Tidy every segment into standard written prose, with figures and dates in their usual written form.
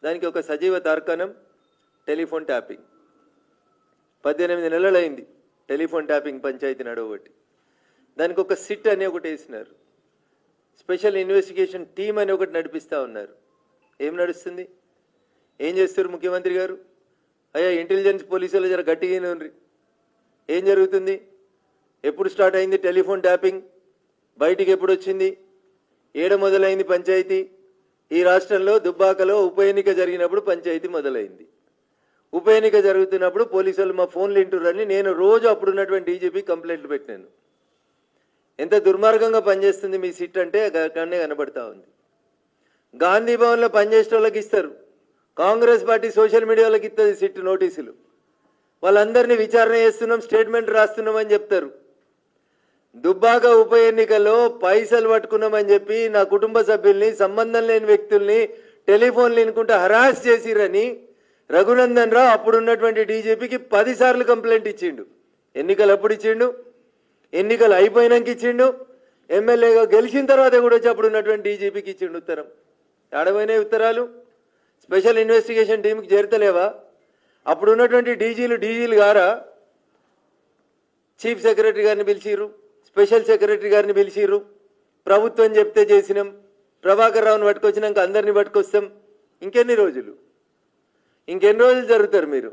దానికి ఒక సజీవ తార్కాణం టెలిఫోన్ ట్యాపింగ్. 18 నెలలైంది టెలిఫోన్ ట్యాపింగ్ పంచాయతీ నడవబట్టి. దానికి ఒక సిట్ అని ఒకటి వేసినారు, స్పెషల్ ఇన్వెస్టిగేషన్ టీమ్ అని ఒకటి నడిపిస్తూ ఉన్నారు. ఏం నడుస్తుంది? ఏం చేస్తారు ముఖ్యమంత్రి గారు? అయ్యా ఇంటెలిజెన్స్ పోలీసులు జర గట్టిగానే ఉండ్రి. ఏం జరుగుతుంది? ఎప్పుడు స్టార్ట్ అయింది టెలిఫోన్ ట్యాపింగ్? బయటికి ఎప్పుడు వచ్చింది? ఏడ మొదలైంది పంచాయతీ? ఈ రాష్ట్రంలో దుబ్బాకలో ఉప ఎన్నిక జరిగినప్పుడు పంచాయతీ మొదలైంది. ఉప ఎన్నిక జరుగుతున్నప్పుడు పోలీసులు మా ఫోన్లు వింటుర్రని నేను రోజు అప్పుడున్నటువంటి డీజీపీ కంప్లైంట్లు పెట్టినాను. ఎంత దుర్మార్గంగా పనిచేస్తుంది మీ సిట్ అంటే అక్కడనే కనబడతా ఉంది. గాంధీ భవన్లో పనిచేసే వాళ్ళకి ఇస్తారు, కాంగ్రెస్ పార్టీ సోషల్ మీడియాలోకి ఇస్తుంది సిట్ నోటీసులు. వాళ్ళందరినీ విచారణ చేస్తున్నాం, స్టేట్మెంట్ రాస్తున్నాం అని చెప్తారు. దుబ్బాక ఉప ఎన్నికల్లో పైసలు పట్టుకున్నామని చెప్పి నా కుటుంబ సభ్యుల్ని, సంబంధం లేని వ్యక్తుల్ని టెలిఫోన్లు వినుకుంటూ హరాస్ చేసిరని రఘునందన్ రావు అప్పుడున్నటువంటి డీజీపీకి 10 సార్లు కంప్లైంట్ ఇచ్చిండు. ఎన్నికలు అప్పుడు ఇచ్చిండు, ఎన్నికలు అయిపోయినాక ఇచ్చిండు, ఎమ్మెల్యేగా గెలిచిన తర్వాత కూడా వచ్చి అప్పుడున్నటువంటి డీజీపీకి ఇచ్చిండు ఉత్తరం. ఆడపోయినాయి ఉత్తరాలు. స్పెషల్ ఇన్వెస్టిగేషన్ టీంకి చేరతలేవా? అప్పుడున్నటువంటి డీజీలు గారా చీఫ్ సెక్రటరీ గారిని పిలిచిర్రు, స్పెషల్ సెక్రటరీ గారిని పిలిచిర్రు. ప్రభుత్వం చెప్తే చేసినాం, ప్రభాకర్ రావుని పట్టుకొచ్చినాక అందరినీ పట్టుకొస్తాం. ఇంకెన్ని రోజులు జరుగుతారు మీరు?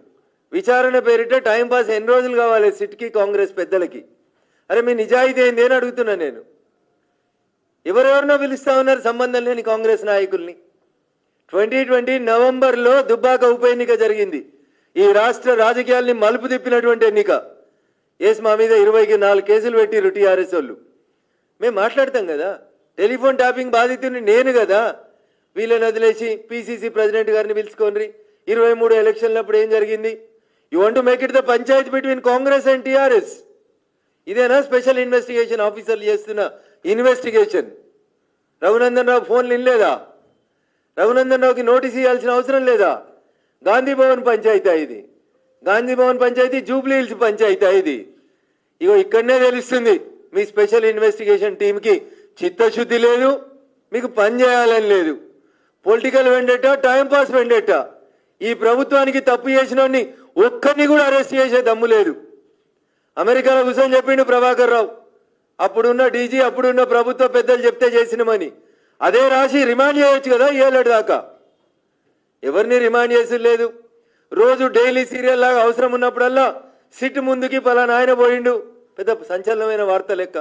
విచారణ పేరిట టైంపాస్ ఎన్ని రోజులు కావాలి సిట్కి, కాంగ్రెస్ పెద్దలకి? అరే మీ నిజాయితీ ఏంది అని అడుగుతున్నా నేను. ఎవరెవరినో పిలుస్తా ఉన్నారు సంబంధం లేని కాంగ్రెస్ నాయకుల్ని. 2020 నవంబర్లో దుబ్బాక ఉప ఎన్నిక జరిగింది. ఈ రాష్ట్ర రాజకీయాల్ని మలుపు తిప్పినటువంటి ఎన్నిక. మా మీద 24 కేసులు పెట్టిరు టీఆర్ఎస్ వాళ్ళు. మేము మాట్లాడతాం కదా, టెలిఫోన్ ట్యాపింగ్ బాధితుడిని నేను కదా. వీళ్ళని వదిలేసి పిసిసి ప్రెసిడెంట్ గారిని పిలుచుకోండి. 23 ఎలక్షన్లప్పుడు ఏం జరిగింది? You want to make it the Panchayat between Congress and TRS. ఇదేనా స్పెషల్ ఇన్వెస్టిగేషన్ ఆఫీసర్లు చేస్తున్న ఇన్వెస్టిగేషన్? రఘునందన్ రావు ఫోన్లు వినలేదా? రఘునందన్ రావుకి నోటీస్ ఇవ్వాల్సిన అవసరం లేదా? గాంధీ భవన్ పంచాయతీ ఇది, గాంధీ భవన్ పంచాయతీ జూబ్లీ హిల్స్ పంచాయతీ ఇది. ఇగో ఇక్కడనే తెలుస్తుంది మీ స్పెషల్ ఇన్వెస్టిగేషన్ టీంకి చిత్తశుద్ధి లేదు, మీకు పని చేయాలని లేదు. Political vendetta, timepass vendetta. ఈ ప్రభుత్వానికి తప్పు చేసినోడిని ఒక్కరిని కూడా అరెస్ట్ చేసే దమ్ము లేదు. అమెరికాలో కూర్చొని చెప్పిండు ప్రభాకర్ రావు, అప్పుడున్న డీజీ, అప్పుడున్న ప్రభుత్వ పెద్దలు చెప్తే చేసినామని. అదే రాసి రిమాండ్ చేయొచ్చు కదా 7 ఏళ్ళ దాకా. ఎవరిని రిమాండ్ చేసి లేదు. రోజు డైలీ సీరియల్ లాగా అవసరం ఉన్నప్పుడల్లా సిట్ ముందుకి పలానా ఆయన పోయిండు, పెద్ద సంచలనమైన వార్త లెక్క.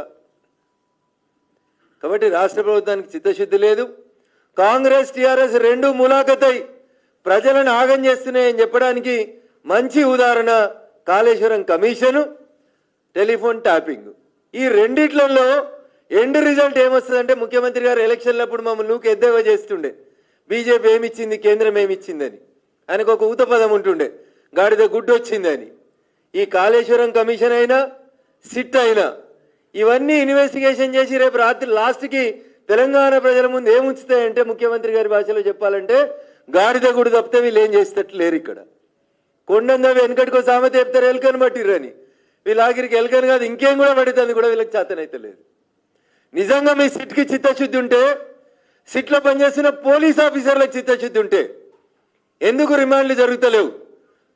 కాబట్టి రాష్ట్ర ప్రభుత్వానికి చిత్తశుద్ధి లేదు. కాంగ్రెస్ టీఆర్ఎస్ రెండు ములాఖతై ప్రజలను ఆగం చేస్తున్నాయని చెప్పడానికి మంచి ఉదాహరణ కాళేశ్వరం కమిషను, టెలిఫోన్ ట్యాపింగ్. ఈ రెండిట్లలో ఎండ్ రిజల్ట్ ఏమొస్తుందంటే ముఖ్యమంత్రి గారు ఎలక్షన్లప్పుడు మమ్మల్ని నూకు ఎద్దేవా చేస్తుండే, బీజేపీ ఏమిచ్చింది, కేంద్రం ఏమిచ్చిందని. ఆయనకు ఒక ఊత పదం ఉంటుండే, గాడిద గుడ్డు వచ్చిందని. ఈ కాళేశ్వరం కమిషన్ అయినా, సిట్ అయినా ఇవన్నీ ఇన్వెస్టిగేషన్ చేసి రేపు రాత్రి లాస్ట్కి తెలంగాణ ప్రజల ముందు ఏముంచుతాయంటే, ముఖ్యమంత్రి గారి భాషలో చెప్పాలంటే గాడిద గుడి తప్పితే వీళ్ళు ఏం చేసేటట్లు లేరు. ఇక్కడ కొండందవి వెనకటికో సామెత చెప్తారు, ఎలుకని పట్టిర్రని. వీళ్ళ ఆఖరికి ఎలుకని కాదు ఇంకేం కూడా పడుతుంది కూడా వీళ్ళకి చేతనైతే లేదు. నిజంగా మీ సిట్కి చిత్తశుద్ధి ఉంటే, సిట్లో పనిచేస్తున్న పోలీస్ ఆఫీసర్లకు చిత్తశుద్ధి ఉంటే ఎందుకు రిమాండ్లు జరుగుతలేవు?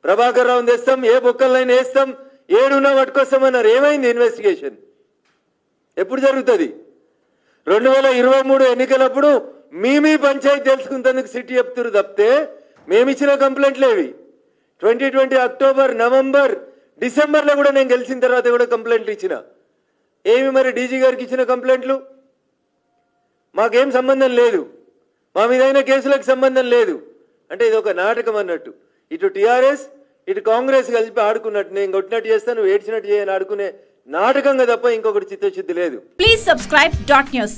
ప్రభాకర్ రావుని తెస్తాం, ఏ బొక్కలైనా వేస్తాం, ఏడున్నా పట్టుకొస్తామన్నారు. ఏమైంది ఇన్వెస్టిగేషన్? ఎప్పుడు జరుగుతుంది? 2023 ఎన్నికలప్పుడు మీ పంచాయతీ తెలుసుకుంటేందుకు సిట్ చెప్తున్నారు తప్పితే మేమిచ్చిన కంప్లైంట్లు ఏవి? 2020 అక్టోబర్, నవంబర్, డిసెంబర్లో కూడా నేను గెలిచిన తర్వాత కూడా కంప్లైంట్లు ఇచ్చిన. ఏమి మరి డీజీ గారికి ఇచ్చిన కంప్లైంట్లు? మాకేం సంబంధం లేదు, మా మీదైన కేసులకు సంబంధం లేదు. అంటే ఇది ఒక నాటకం అన్నట్టు. ఇటు టీఆర్ఎస్ ఇటు కాంగ్రెస్ కలిపి ఆడుకున్నట్టు, నేను కొట్టినట్టు చేస్తాను, ఏడ్చినట్టు చేయని ఆడుకునే నాటకంగా తప్ప ఇంకొకటి చిత్తశుద్ధి లేదు. Please subscribe .news.